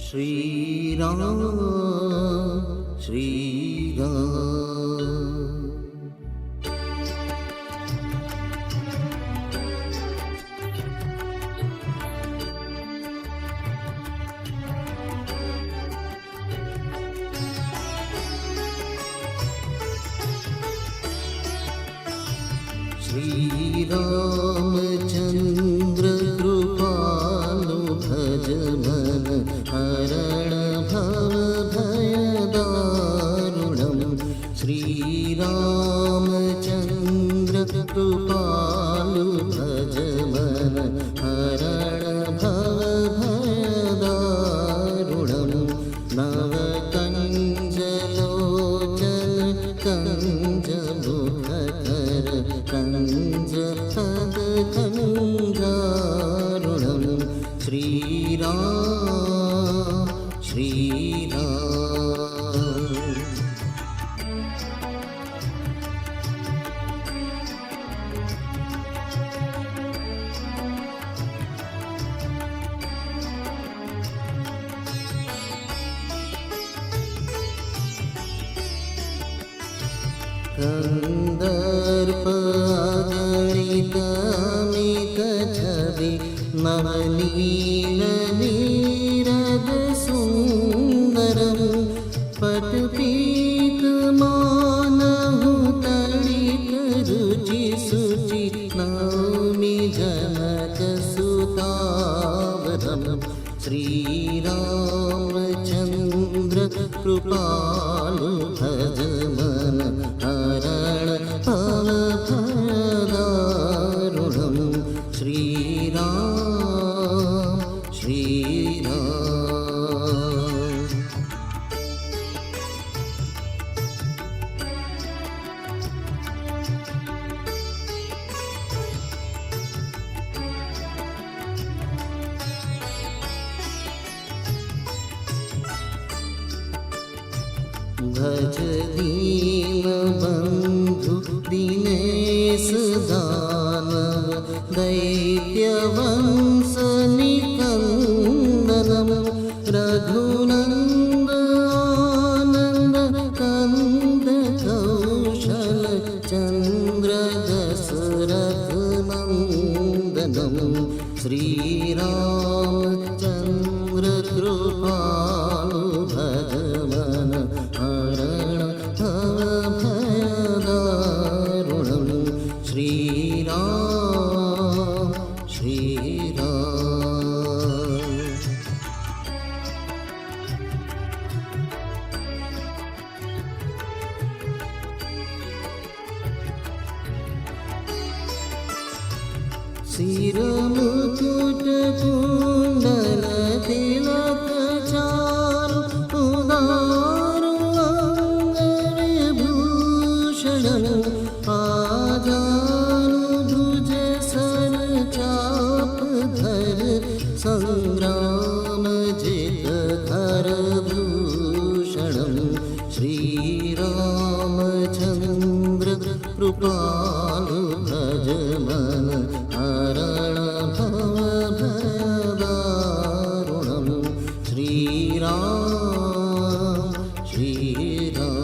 श्रीराम श्रीराम श्रीरामचन्द्र कृपालु भज मन हरण भव भयदारुणम् श्रीरामचन्द्र कृपालु भज मन हरण भव भयदारुणम् नवकञ्जलोचन कञ्जमुखकर कञ्जपदकञ्जारुणम् श्रीराम श्रीराम कन्दर्पागणितमित छवि नवनील नीरद सुन्दरं पटपीतमानहु तडित रुचि शुचि नौमि जनक सुतावरम् श्रीरामचन्द्र कृपालु भज मन हरण भव भयदारुणम् श्रीराम श्रीराम भज दीनबन्धु दिनेश दानव दैत्यवंश निकन्दनं रघुनन्द आनन्द कन्द कौशल चन्द्र दशरथ नन्दनं श्रीरामचन्द्र कृपालु भज मन हरण भव भयदारुणम् श्रीराम श्रीराम शिरमुकुट कुण्डल तिलक चारु उदारु अङ्गविभूषणम् आजानुभुज सरचापधर सङ्ग्रामजित करभूषणम् श्रीरामचन्द्र कृपालु भज मन हरण भव भयदारुणम् श्रीराम श्रीराम